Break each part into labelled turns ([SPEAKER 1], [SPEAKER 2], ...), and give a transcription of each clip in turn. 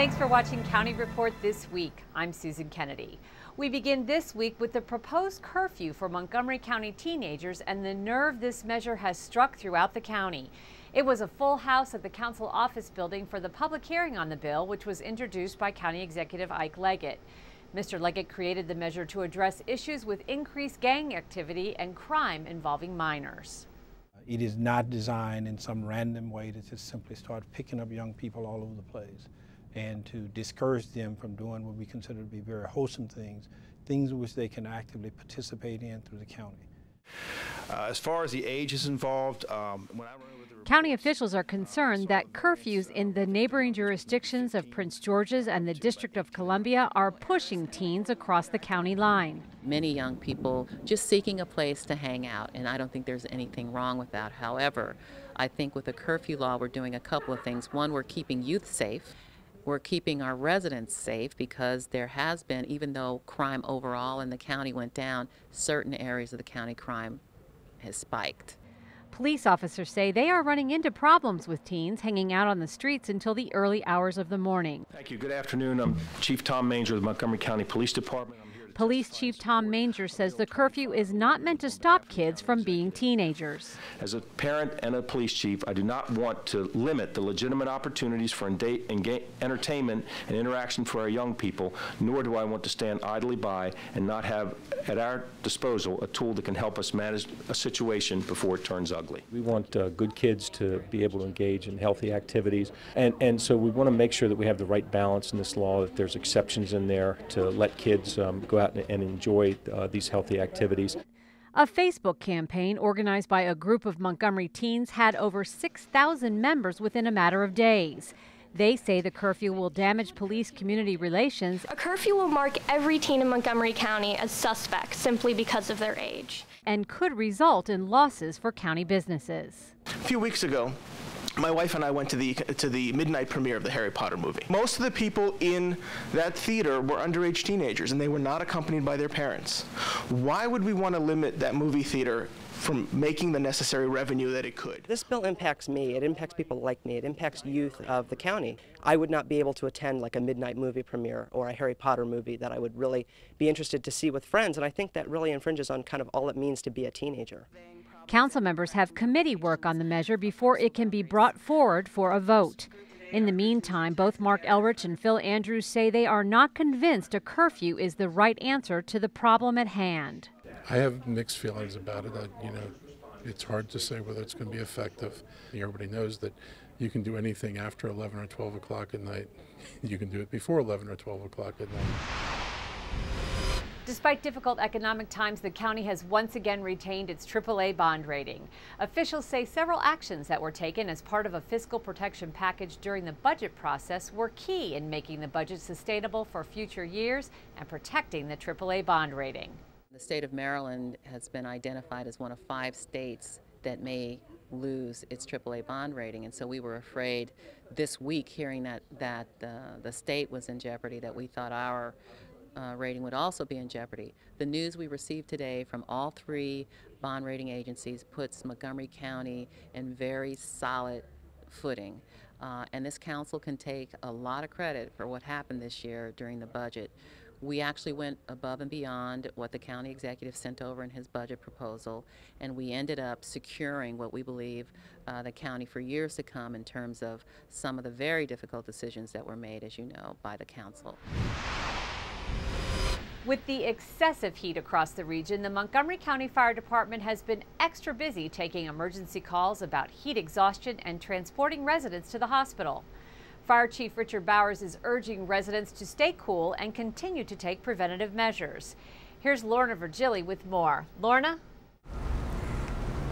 [SPEAKER 1] Thanks for watching County Report This Week. I'm Susan Kennedy. We begin this week with the proposed curfew for Montgomery County teenagers and the nerve this measure has struck throughout the county. It was a full house at the council office building for the public hearing on the bill, which was introduced by County Executive Ike Leggett. Mr. Leggett created the measure to address issues with increased gang activity and crime involving minors.
[SPEAKER 2] It is not designed in some random way to just simply start picking up young people all over the place and to discourage them from doing what we consider to be very wholesome things which they can actively participate in through the county.
[SPEAKER 3] As far as the age is involved, when I run with the
[SPEAKER 1] county officials are concerned that curfews in the neighboring jurisdictions of Prince George's and the District of Columbia are pushing teens across the county line.
[SPEAKER 4] Many young people just seeking a place to hang out, and I don't think there's anything wrong with that. However, I think with the curfew law, we're doing a couple of things. One, we're keeping youth safe. We're keeping our residents safe because there has been, even though crime overall in the county went down, certain areas of the county crime has spiked.
[SPEAKER 1] Police officers say they are running into problems with teens hanging out on the streets until the early hours of the morning.
[SPEAKER 3] Thank you. Good afternoon. I'm Chief Tom Manger of the Montgomery County Police Department.
[SPEAKER 1] Police Chief Tom Manger says the curfew is not meant to stop kids from being teenagers.
[SPEAKER 3] As a parent and a police chief, I do not want to limit the legitimate opportunities for entertainment and interaction for our young people, nor do I want to stand idly by and not have at our disposal a tool that can help us manage a situation before it turns ugly.
[SPEAKER 5] We want good kids to be able to engage in healthy activities, and so we want to make sure that we have the right balance in this law, that there's exceptions in there to let kids go out and enjoy these healthy activities.
[SPEAKER 1] A Facebook campaign organized by a group of Montgomery teens had over 6,000 members within a matter of days. They say the curfew will damage police-community relations.
[SPEAKER 6] A curfew will mark every teen in Montgomery County as suspect simply because of their age.
[SPEAKER 1] And could result in losses for county businesses.
[SPEAKER 7] A few weeks ago, my wife and I went to the midnight premiere of the Harry Potter movie. Most of the people in that theater were underage teenagers, and they were not accompanied by their parents. Why would we want to limit that movie theater from making the necessary revenue that it could?
[SPEAKER 8] This bill impacts me. It impacts people like me. It impacts youth of the county. I would not be able to attend like a midnight movie premiere or a Harry Potter movie that I would really be interested to see with friends, and I think that really infringes on kind of all it means to be a teenager.
[SPEAKER 1] Council members have committee work on the measure before it can be brought forward for a vote. In the meantime, both Mark Elrich and Phil Andrews say they are not convinced a curfew is the right answer to the problem at hand.
[SPEAKER 9] I have mixed feelings about it. It's hard to say whether it's going to be effective. Everybody knows that you can do anything after 11 or 12 o'clock at night. You can do it before 11 or 12 o'clock at night.
[SPEAKER 1] Despite difficult economic times, the county has once again retained its AAA bond rating. Officials say several actions that were taken as part of a fiscal protection package during the budget process were key in making the budget sustainable for future years and protecting the AAA bond rating.
[SPEAKER 4] The state of Maryland has been identified as one of 5 states that may lose its AAA bond rating, and so we were afraid this week, hearing that the state was in jeopardy, that we thought our rating would also be in jeopardy. The news we received today from all 3 bond rating agencies puts Montgomery County in very solid footing. And this council can take a lot of credit for what happened this year during the budget. We actually went above and beyond what the county executive sent over in his budget proposal, and we ended up securing what we believe the county for years to come in terms of some of the very difficult decisions that were made, as you know, by the council.
[SPEAKER 1] With the excessive heat across the region, the Montgomery County Fire Department has been extra busy taking emergency calls about heat exhaustion and transporting residents to the hospital. Fire Chief Richard Bowers is urging residents to stay cool and continue to take preventative measures. Here's Lorna Virgili with more. Lorna?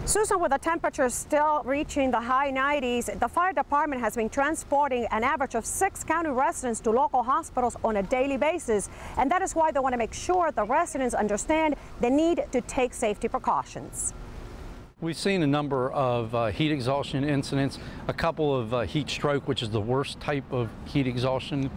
[SPEAKER 10] Susan, with the temperatures still reaching the high 90s, the fire department has been transporting an average of 6 county residents to local hospitals on a daily basis. And that is why they want to make sure the residents understand the need to take safety precautions.
[SPEAKER 11] We've seen a number of heat exhaustion incidents, a couple of heat stroke, which is the worst type of heat exhaustion,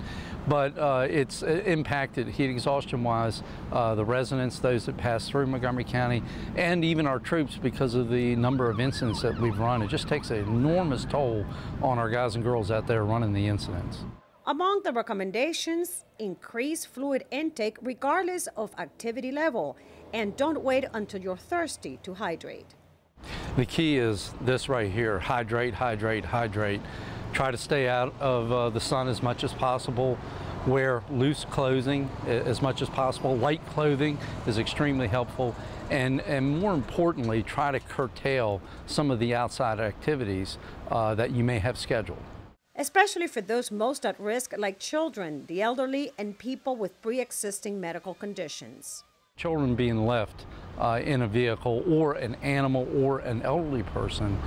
[SPEAKER 11] but it's impacted heat exhaustion-wise the residents, those that pass through Montgomery County, and even our troops because of the number of incidents that we've run. It just takes an enormous toll on our guys and girls out there running the incidents.
[SPEAKER 10] Among the recommendations, increase fluid intake regardless of activity level, and don't wait until you're thirsty to hydrate.
[SPEAKER 11] The key is this right here: hydrate, hydrate, hydrate. Try to stay out of the sun as much as possible. Wear loose clothing as much as possible. Light clothing is extremely helpful. And more importantly, try to curtail some of the outside activities that you may have scheduled.
[SPEAKER 10] Especially for those most at risk, like children, the elderly, and people with pre-existing medical conditions.
[SPEAKER 11] Children being left in a vehicle, or an animal or an elderly person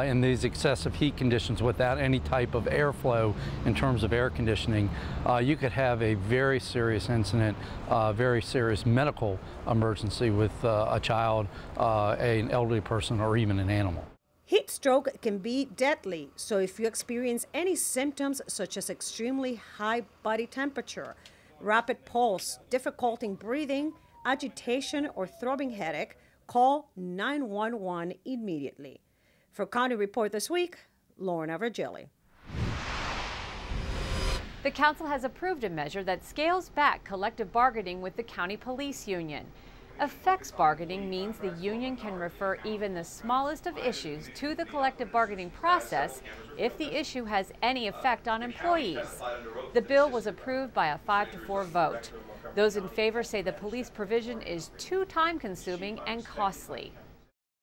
[SPEAKER 11] in these excessive heat conditions without any type of airflow in terms of air conditioning, you could have a very serious incident, very serious medical emergency with a child, an elderly person, or even an animal.
[SPEAKER 10] Heat stroke can be deadly, so if you experience any symptoms such as extremely high body temperature, rapid pulse, difficulty in breathing, agitation, or throbbing headache, call 911 immediately. For County Report this week, Lorna Virgili.
[SPEAKER 1] The council has approved a measure that scales back collective bargaining with the county police union. Effects bargaining means the union can refer even the smallest of issues to the collective bargaining process if the issue has any effect on employees. The bill was approved by a 5-4 vote. Those in favor say the police provision is too time-consuming and costly.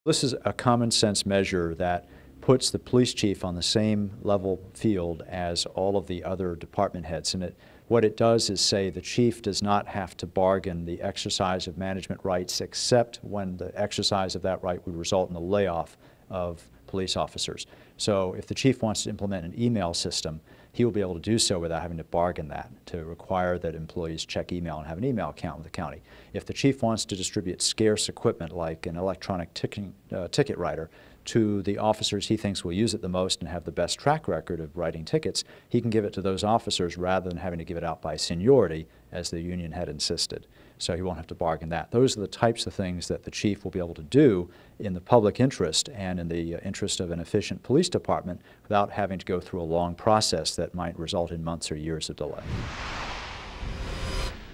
[SPEAKER 12] This is a common sense measure that puts the police chief on the same level field as all of the other department heads. And what it does is say the chief does not have to bargain the exercise of management rights except when the exercise of that right would result in the layoff of police officers. So if the chief wants to implement an email system, he will be able to do so without having to bargain that, to require that employees check email and have an email account with the county. If the chief wants to distribute scarce equipment like an electronic ticket writer to the officers he thinks will use it the most and have the best track record of writing tickets, he can give it to those officers rather than having to give it out by seniority as the union had insisted. So he won't have to bargain that. Those are the types of things that the chief will be able to do in the public interest and in the interest of an efficient police department without having to go through a long process that might result in months or years of delay.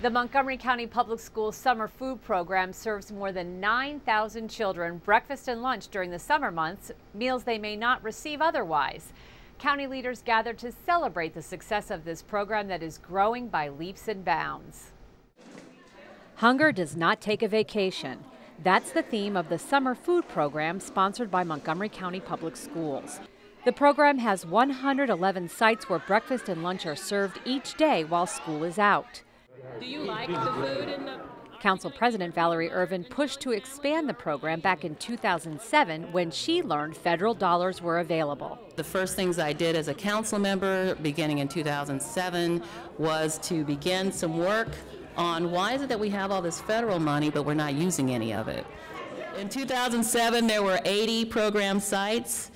[SPEAKER 1] The Montgomery County Public Schools Summer Food Program serves more than 9,000 children breakfast and lunch during the summer months, meals they may not receive otherwise. County leaders gathered to celebrate the success of this program that is growing by leaps and bounds. Hunger does not take a vacation. That's the theme of the Summer Food Program sponsored by Montgomery County Public Schools. The program has 111 sites where breakfast and lunch are served each day while school is out. Do you like the food in the... Council President Valerie Irvin pushed to expand the program back in 2007 when she learned federal dollars were available.
[SPEAKER 4] The first things I did as a council member beginning in 2007 was to begin some work on why is it that we have all this federal money but we're not using any of it. In 2007 there were 80 program sites.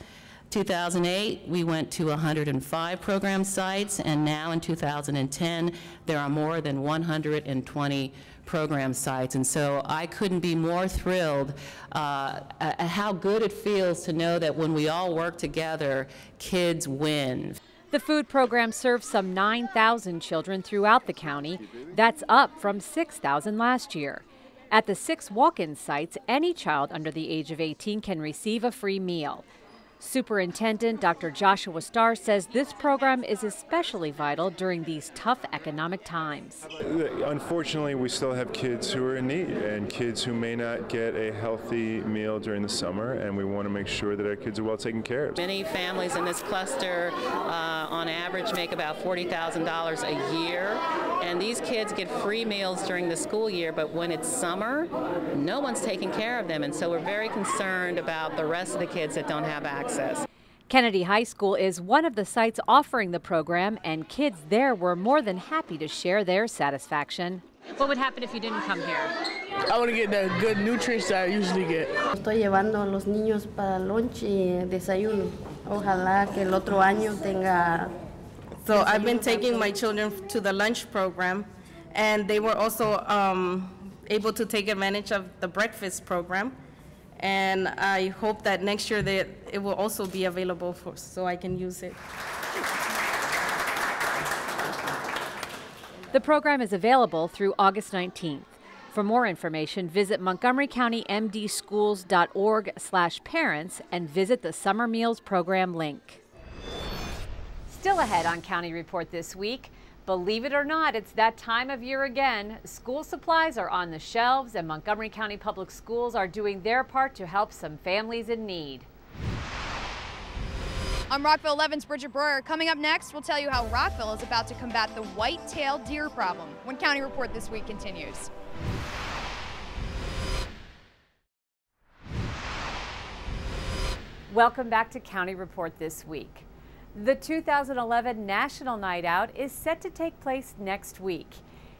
[SPEAKER 4] 2008 we went to 105 program sites, and now in 2010 there are more than 120 program sites. And so I couldn't be more thrilled at how good it feels to know that when we all work together, kids win.
[SPEAKER 1] The food program serves some 9,000 children throughout the county. That's up from 6,000 last year. At the 6 walk-in sites, any child under the age of 18 can receive a free meal. Superintendent Dr. Joshua Starr says this program is especially vital during these tough economic times.
[SPEAKER 13] Unfortunately, we still have kids who are in need and kids who may not get a healthy meal during the summer, and we want to make sure that our kids are well taken care of.
[SPEAKER 4] Many families in this cluster on average make about $40,000 a year, and these kids get free meals during the school year, but when it's summer, no one's taking care of them, and so we're very concerned about the rest of the kids that don't have access.
[SPEAKER 1] Kennedy High School is one of the sites offering the program, and kids there were more than happy to share their satisfaction. What would happen if you didn't come here?
[SPEAKER 14] I want to get the good nutrients that I usually get.
[SPEAKER 15] Estoy llevando a los niños para lunch y desayuno. Ojalá que el otro año tenga.
[SPEAKER 14] So I've been taking my children to the lunch program, and they were also able to take advantage of the breakfast program. And I hope that next year that it will also be available so I can use it.
[SPEAKER 1] The program is available through August 19th. For more information, visit montgomerycountymdschools.org/parents and visit the Summer Meals Program link. Still ahead on County Report this week. Believe it or not, it's that time of year again. School supplies are on the shelves and Montgomery County Public Schools are doing their part to help some families in need.
[SPEAKER 16] I'm Rockville 11's Bridget Breuer. Coming up next, we'll tell you how Rockville is about to combat the white-tailed deer problem when County Report this week continues.
[SPEAKER 1] Welcome back to County Report this week. The 2011 National Night Out is set to take place next week.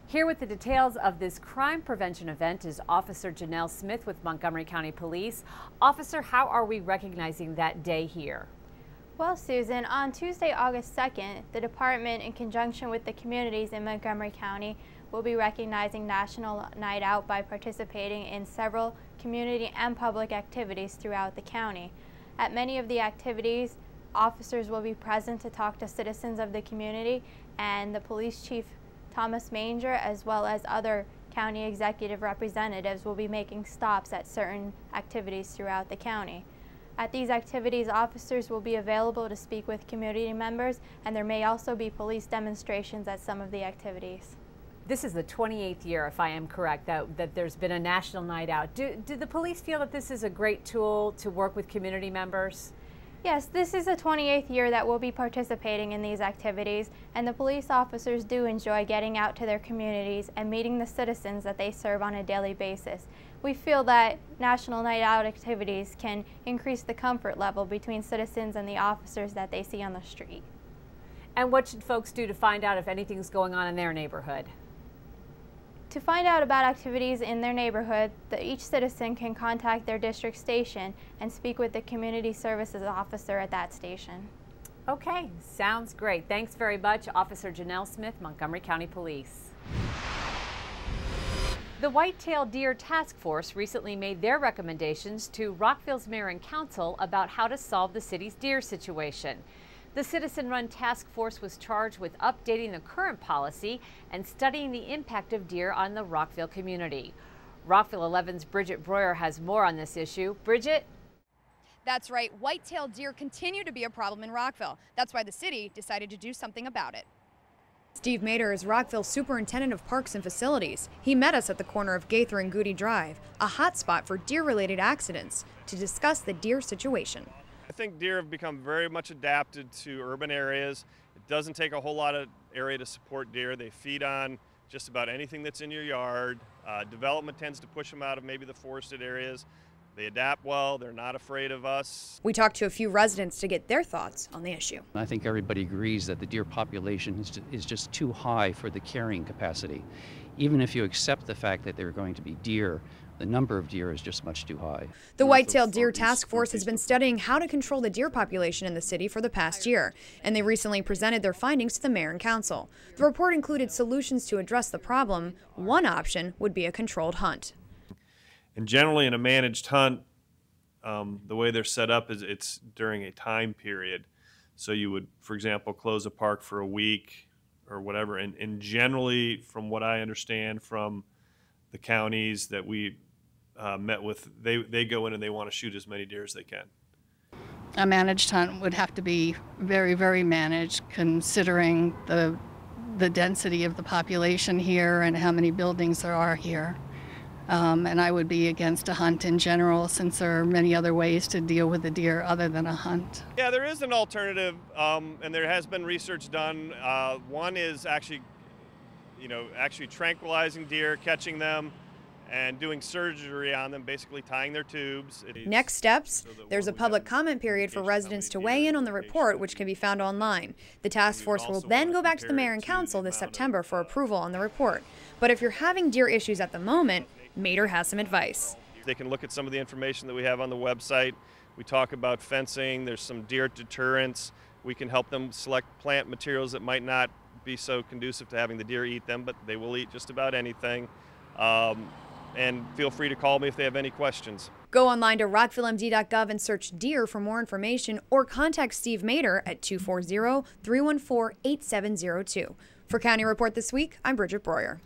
[SPEAKER 1] Here with the details of this crime prevention event is Officer Janelle Smith with Montgomery County Police. Officer, how are we recognizing that day here?
[SPEAKER 17] Well, Susan, on Tuesday, August 2nd, the department, in conjunction with the communities in Montgomery County, will be recognizing National Night Out by participating in several community and public activities throughout the county. At many of the activities, officers will be present to talk to citizens of the community, and the police chief, Thomas Manger, as well as other county executive representatives will be making stops at certain activities throughout the county. At these activities, officers will be available to speak with community members, and there may also be police demonstrations at some of the activities.
[SPEAKER 1] This is the 28th year, if I am correct, that there's been a National Night Out. Do the police feel that this is a great tool to work with community members?
[SPEAKER 17] Yes, this is the 28th year that we'll be participating in these activities, and the police officers do enjoy getting out to their communities and meeting the citizens that they serve on a daily basis. We feel that National Night Out activities can increase the comfort level between citizens and the officers that they see on the street.
[SPEAKER 1] And what should folks do to find out if anything's going on in their neighborhood?
[SPEAKER 17] To find out about activities in their neighborhood, each citizen can contact their district station and speak with the community services officer at that station.
[SPEAKER 1] Okay, sounds great. Thanks very much, Officer Janelle Smith, Montgomery County Police. The White-tailed Deer Task Force recently made their recommendations to Rockville's mayor and council about how to solve the city's deer situation. The citizen-run task force was charged with updating the current policy and studying the impact of deer on the Rockville community. Rockville 11's Bridget Breuer has more on this issue. Bridget?
[SPEAKER 16] That's right, white-tailed deer continue to be a problem in Rockville. That's why the city decided to do something about it. Steve Mader is Rockville's Superintendent of Parks and Facilities. He met us at the corner of Gaither and Goody Drive, a hotspot for deer-related accidents, to discuss the deer situation.
[SPEAKER 18] I think deer have become very much adapted to urban areas. It doesn't take a whole lot of area to support deer. They feed on just about anything that's in your yard. Development tends to push them out of maybe the forested areas. They adapt well, they're not afraid of us.
[SPEAKER 16] We talked to a few residents to get their thoughts on the issue.
[SPEAKER 19] I think everybody agrees that the deer population is just too high for the carrying capacity. Even if you accept the fact that there are going to be deer, the number of deer is just much too high.
[SPEAKER 16] The White-tailed Deer Task Force has been studying how to control the deer population in the city for the past year, and they recently presented their findings to the mayor and council. The report included solutions to address the problem. One option would be a controlled hunt.
[SPEAKER 18] And generally in a managed hunt, the way they're set up is it's during a time period. So you would, for example, close a park for a week or whatever. And generally, from what I understand from the counties that we met with, they go in and they want to shoot as many deer as they can.
[SPEAKER 20] A managed hunt would have to be very, very managed, considering the density of the population here and how many buildings there are here. And I would be against a hunt in general, since there are many other ways to deal with the deer other than a hunt.
[SPEAKER 18] Yeah, there is an alternative, and there has been research done. One is actually tranquilizing deer, catching them, and doing surgery on them, basically tying their tubes.
[SPEAKER 16] Next steps, there's a public comment period for residents to weigh in on the report, which can be found online. The task force will then go back to the mayor and council this September for approval on the report. But if you're having deer issues at the moment, Mader has some advice.
[SPEAKER 18] They can look at some of the information that we have on the website. We talk about fencing, there's some deer deterrents. We can help them select plant materials that might not be so conducive to having the deer eat them, but they will eat just about anything. And feel free to call me if they have any questions.
[SPEAKER 16] Go online to rockvillemd.gov and search deer for more information, or contact Steve Mader at 240-314-8702. For County Report This Week, I'm Bridget Breuer.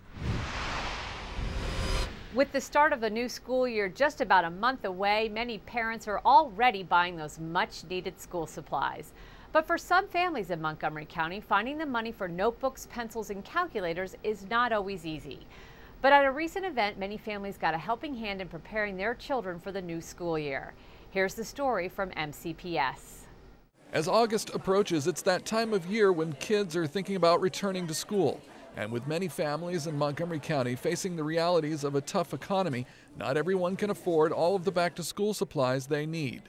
[SPEAKER 1] With the start of the new school year just about a month away, many parents are already buying those much-needed school supplies. But for some families in Montgomery County, finding the money for notebooks, pencils, and calculators is not always easy. But at a recent event, many families got a helping hand in preparing their children for the new school year. Here's the story from MCPS.
[SPEAKER 21] As August approaches, it's that time of year when kids are thinking about returning to school. And with many families in Montgomery County facing the realities of a tough economy, not everyone can afford all of the back-to-school supplies they need.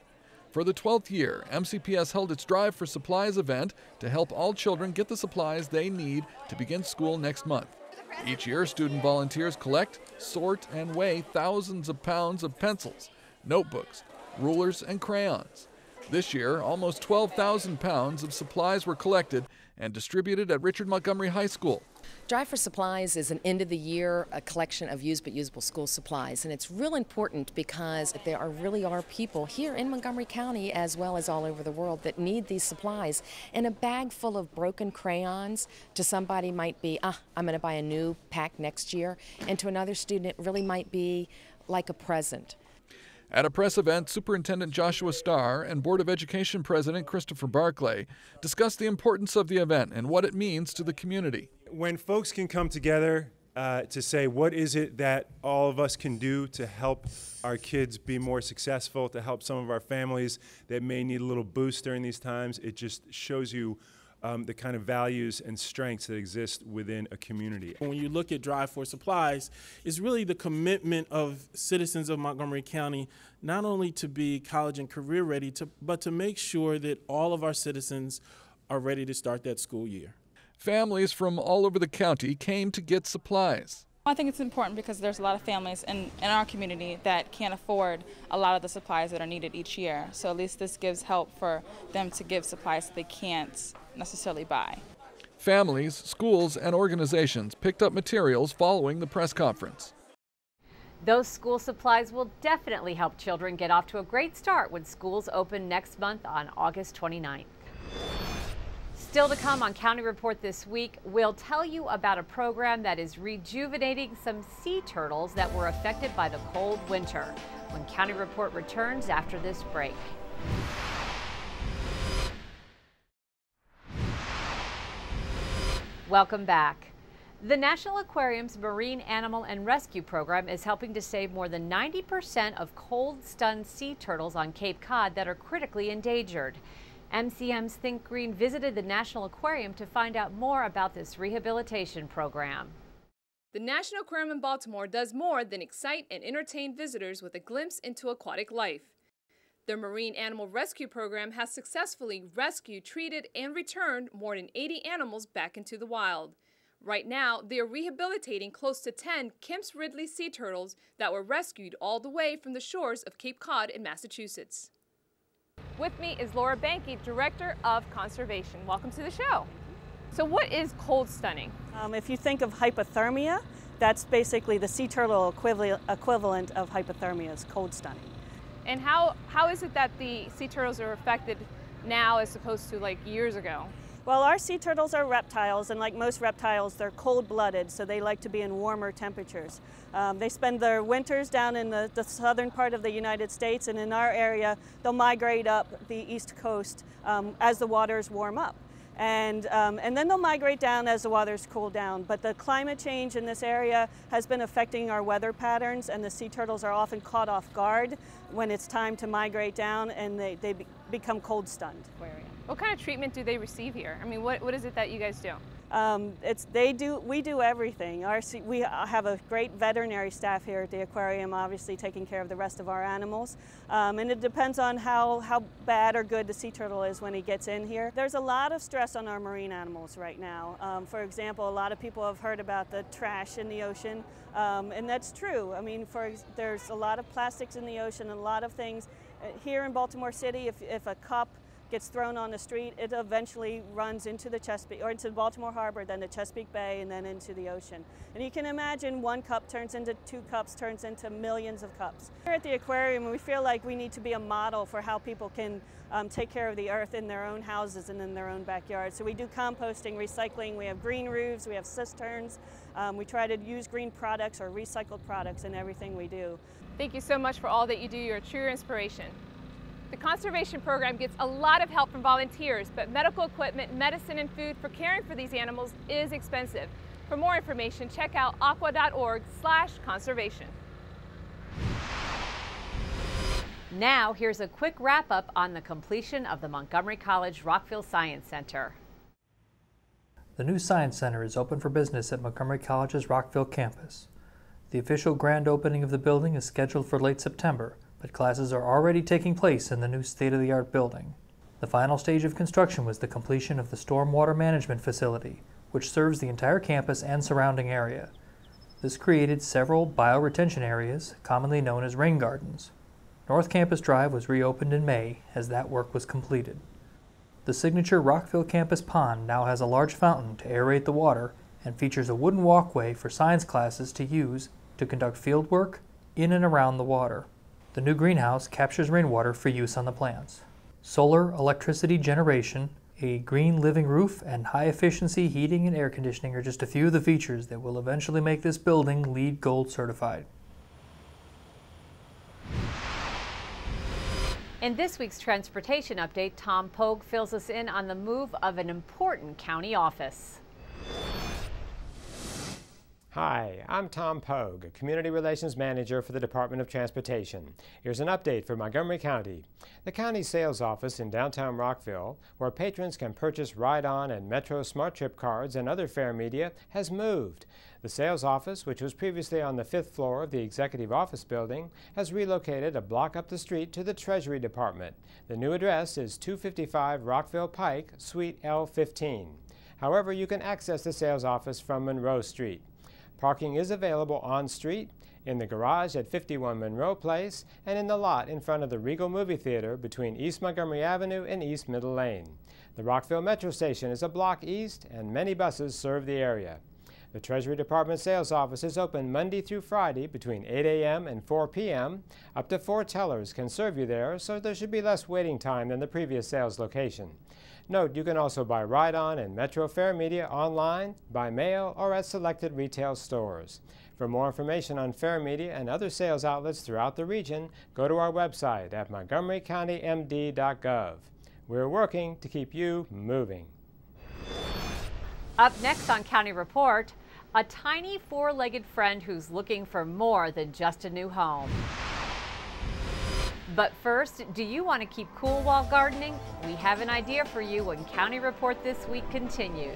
[SPEAKER 21] For the 12th year, MCPS held its Drive for Supplies event to help all children get the supplies they need to begin school next month. Each year, student volunteers collect, sort, and weigh thousands of pounds of pencils, notebooks, rulers, and crayons. This year, almost 12,000 pounds of supplies were collected and distributed at Richard Montgomery High School.
[SPEAKER 22] Drive for Supplies is an end-of-the-year collection of used but usable school supplies, and it's real important because there really are people here in Montgomery County as well as all over the world that need these supplies. And a bag full of broken crayons to somebody might be, I'm going to buy a new pack next year, and to another student it really might be like a present.
[SPEAKER 21] At a press event, Superintendent Joshua Starr and Board of Education President Christopher Barclay discussed the importance of the event and what it means to the community.
[SPEAKER 23] When folks can come together to say what is it that all of us can do to help our kids be more successful, to help some of our families that may need a little boost during these times, it just shows you the kind of values and strengths that exist within a community.
[SPEAKER 24] When you look at Drive for Supplies, it's really the commitment of citizens of Montgomery County not only to be college and career ready, but to make sure that all of our citizens are ready to start that school year.
[SPEAKER 21] Families from all over the county came to get supplies.
[SPEAKER 25] I think it's important because there's a lot of families in our community that can't afford a lot of the supplies that are needed each year. So at least this gives help for them to give supplies that they can't necessarily buy.
[SPEAKER 21] Families, schools, and organizations picked up materials following the press conference.
[SPEAKER 1] Those school supplies will definitely help children get off to a great start when schools open next month on August 29th. Still to come on County Report this week, we'll tell you about a program that is rejuvenating some sea turtles that were affected by the cold winter. When County Report returns after this break. Welcome back. The National Aquarium's Marine Animal and Rescue Program is helping to save more than 90% of cold-stunned sea turtles on Cape Cod that are critically endangered. MCM's Think Green visited the National Aquarium to find out more about this rehabilitation program.
[SPEAKER 26] The National Aquarium in Baltimore does more than excite and entertain visitors with a glimpse into aquatic life. Their Marine Animal Rescue Program has successfully rescued, treated, and returned more than 80 animals back into the wild. Right now, they are rehabilitating close to 10 Kemp's Ridley sea turtles that were rescued all the way from the shores of Cape Cod in Massachusetts. With me is Laura Banke, Director of Conservation. Welcome to the show. So what is cold stunning?
[SPEAKER 10] If you think of hypothermia, that's basically the sea turtle equivalent of hypothermia is cold stunning.
[SPEAKER 26] And how is it that the sea turtles are affected now as opposed to like years ago?
[SPEAKER 10] Well, our sea turtles are reptiles, and like most reptiles, they're cold-blooded, so they like to be in warmer temperatures. They spend their winters down in the southern part of the United States, and in our area, they'll migrate up the east coast as the waters warm up. And then they'll migrate down as the waters cool down. But the climate change in this area has been affecting our weather patterns, and the sea turtles are often caught off guard when it's time to migrate down, and they become cold stunned.
[SPEAKER 26] What kind of treatment do they receive here? I mean, what is it that you guys do?
[SPEAKER 10] We do everything. We have a great veterinary staff here at the aquarium, obviously taking care of the rest of our animals. And it depends on how bad or good the sea turtle is when he gets in here. There's a lot of stress on our marine animals right now. For example, a lot of people have heard about the trash in the ocean, and that's true. I mean, there's a lot of plastics in the ocean, and a lot of things. Here in Baltimore City, if a cup
[SPEAKER 2] gets thrown on the street, it eventually runs into the Chesapeake, or into Baltimore Harbor, then the Chesapeake Bay, and then into the ocean. And you can imagine 1 cup turns into 2 cups, turns into millions of cups. Here at the aquarium, we feel like we need to be a model for how people can take care of the earth in their own houses and in their own backyard. So we do composting, recycling, we have green roofs, we have cisterns, we try to use green products or recycled products in everything we do.
[SPEAKER 26] Thank you so much for all that you do. You're a true inspiration. The conservation program gets a lot of help from volunteers, but medical equipment, medicine, and food for caring for these animals is expensive. For more information, check out aqua.org/conservation.
[SPEAKER 1] Now, here's a quick wrap-up on the completion of the Montgomery College Rockville Science Center.
[SPEAKER 3] The new Science Center is open for business at Montgomery College's Rockville campus. The official grand opening of the building is scheduled for late September, but classes are already taking place in the new state-of-the-art building. The final stage of construction was the completion of the stormwater management facility, which serves the entire campus and surrounding area. This created several bioretention areas, commonly known as rain gardens. North Campus Drive was reopened in May as that work was completed. The signature Rockville Campus Pond now has a large fountain to aerate the water and features a wooden walkway for science classes to use to conduct field work in and around the water. The new greenhouse captures rainwater for use on the plants. Solar electricity generation, a green living roof, and high-efficiency heating and air conditioning are just a few of the features that will eventually make this building LEED Gold certified.
[SPEAKER 1] In this week's transportation update, Tom Pogue fills us in on the move of an important county office.
[SPEAKER 5] Hi, I'm Tom Pogue, Community Relations Manager for the Department of Transportation. Here's an update for Montgomery County. The county sales office in downtown Rockville, where patrons can purchase Ride-On and Metro Smart Trip cards and other fare media, has moved. The sales office, which was previously on the 5th floor of the Executive Office Building, has relocated a block up the street to the Treasury Department. The new address is 255 Rockville Pike, Suite L15. However, you can access the sales office from Monroe Street. Parking is available on-street, in the garage at 51 Monroe Place, and in the lot in front of the Regal Movie Theater between East Montgomery Avenue and East Middle Lane. The Rockville Metro Station is a block east, and many buses serve the area. The Treasury Department sales office is open Monday through Friday between 8 a.m. and 4 p.m. Up to 4 tellers can serve you there, so there should be less waiting time than the previous sales location. Note, you can also buy Ride-On and Metro Fare Media online, by mail, or at selected retail stores. For more information on fare media and other sales outlets throughout the region, go to our website at montgomerycountymd.gov. We're working to keep you moving.
[SPEAKER 1] Up next on County Report, a tiny four-legged friend who's looking for more than just a new home. But first, do you want to keep cool while gardening? We have an idea for you when County Report This Week continues.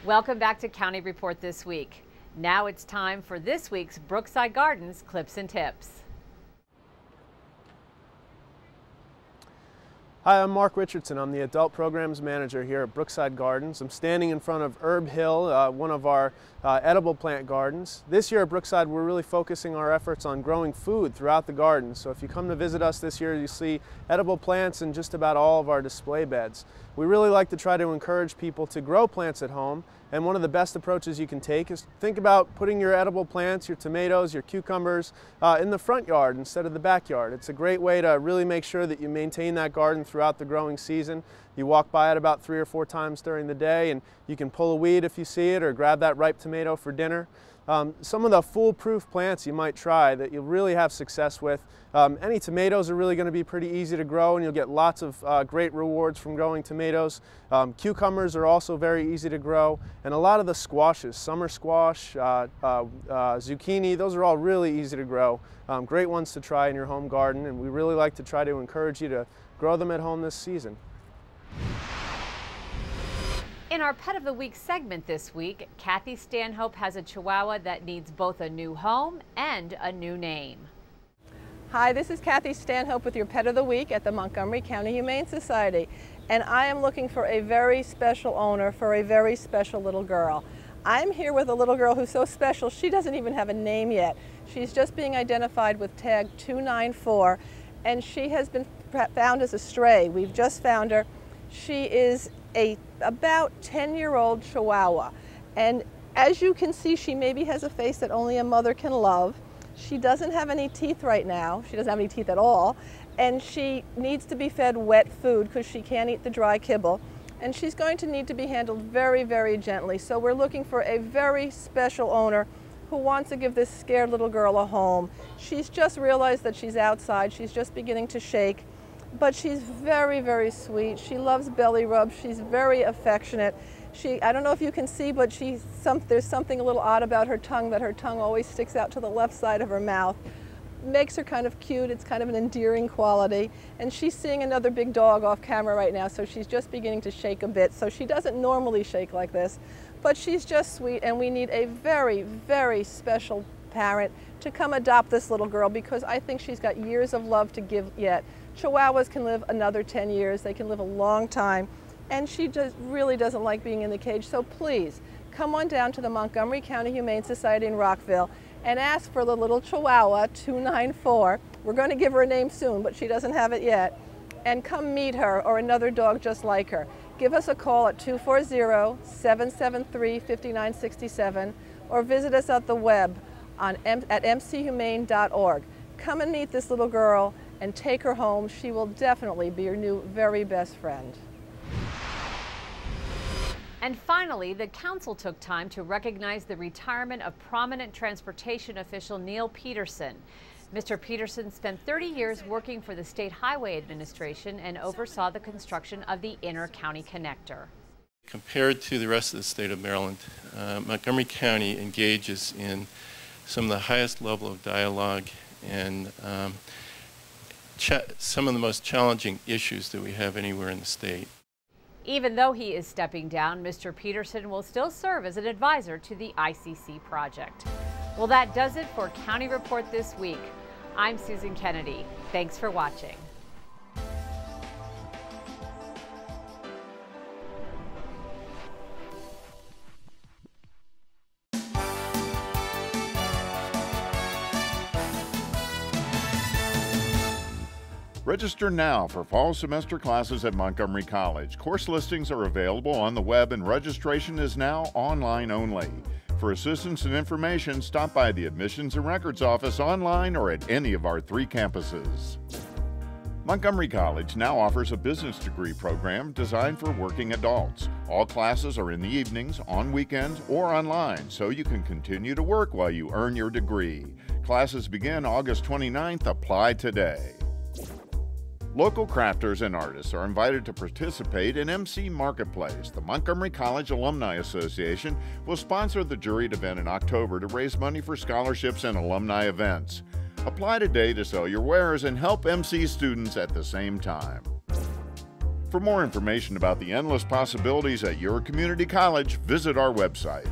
[SPEAKER 1] Welcome back to County Report This Week. Now it's time for this week's Brookside Gardens Clips and Tips.
[SPEAKER 6] Hi, I'm Mark Richardson. I'm the Adult Programs Manager here at Brookside Gardens. I'm standing in front of Herb Hill, one of our edible plant gardens. This year at Brookside, we're really focusing our efforts on growing food throughout the garden. So if you come to visit us this year, you see edible plants in just about all of our display beds. We really like to try to encourage people to grow plants at home, and one of the best approaches you can take is think about putting your edible plants, your tomatoes, your cucumbers in the front yard instead of the backyard. It's a great way to really make sure that you maintain that garden throughout the growing season. You walk by it about 3 or 4 times during the day, and you can pull a weed if you see it or grab that ripe tomato for dinner. Some of the foolproof plants you might try that you'll really have success with. Any tomatoes are really going to be pretty easy to grow, and you'll get lots of great rewards from growing tomatoes. Cucumbers are also very easy to grow, and a lot of the squashes, summer squash, zucchini, those are all really easy to grow. Great ones to try in your home garden, and we really like to try to encourage you to grow them at home this season.
[SPEAKER 1] In our Pet of the Week segment this week, Kathy Stanhope has a Chihuahua that needs both a new home and a new name.
[SPEAKER 7] Hi, this is Kathy Stanhope with your Pet of the Week at the Montgomery County Humane Society, and I am looking for a very special owner for a very special little girl. I'm here with a little girl who's so special, she doesn't even have a name yet. She's just being identified with tag 294, and she has been found as a stray. We've just found her. She is about 10-year-old Chihuahua, and as you can see, she maybe has a face that only a mother can love. She doesn't have any teeth right now. She doesn't have any teeth at all, and she needs to be fed wet food because she can't eat the dry kibble. And she's going to need to be handled very, very gently. So we're looking for a very special owner who wants to give this scared little girl a home. She's just realized that she's outside. She's just beginning to shake, but she's very, very sweet. She loves belly rubs. She's very affectionate. I don't know if you can see, but there's something a little odd about her tongue, that her tongue always sticks out to the left side of her mouth. Makes her kind of cute. It's kind of an endearing quality. And she's seeing another big dog off camera right now, so she's just beginning to shake a bit. So she doesn't normally shake like this, but she's just sweet, and we need a very, very special parent to come adopt this little girl, because I think she's got years of love to give yet. Chihuahuas can live another 10 years. They can live a long time, and she just really doesn't like being in the cage. So please, come on down to the Montgomery County Humane Society in Rockville and ask for the little Chihuahua 294. We're going to give her a name soon, but she doesn't have it yet. And come meet her or another dog just like her. Give us a call at 240-773-5967 or visit us at the web at mchumane.org. Come and meet this little girl and take her home. She will definitely be your new very best friend.
[SPEAKER 1] And finally, the council took time to recognize the retirement of prominent transportation official Neil Peterson. Mr. Peterson spent 30 years working for the State Highway Administration and oversaw the construction of the Inner County Connector.
[SPEAKER 4] Compared to the rest of the state of Maryland, Montgomery County engages in some of the highest level of dialogue and some of the most challenging issues that we have anywhere in the state.
[SPEAKER 1] Even though he is stepping down, Mr. Peterson will still serve as an advisor to the ICC project. Well, that does it for County Report this week. I'm Susan Kennedy. Thanks for watching.
[SPEAKER 8] Register now for fall semester classes at Montgomery College. Course listings are available on the web and registration is now online only. For assistance and information, stop by the Admissions and Records Office online or at any of our 3 campuses. Montgomery College now offers a business degree program designed for working adults. All classes are in the evenings, on weekends, or online, so you can continue to work while you earn your degree. Classes begin August 29th. Apply today. Local crafters and artists are invited to participate in MC Marketplace. The Montgomery College Alumni Association will sponsor the juried event in October to raise money for scholarships and alumni events. Apply today to sell your wares and help MC students at the same time. For more information about the endless possibilities at your community college, visit our website.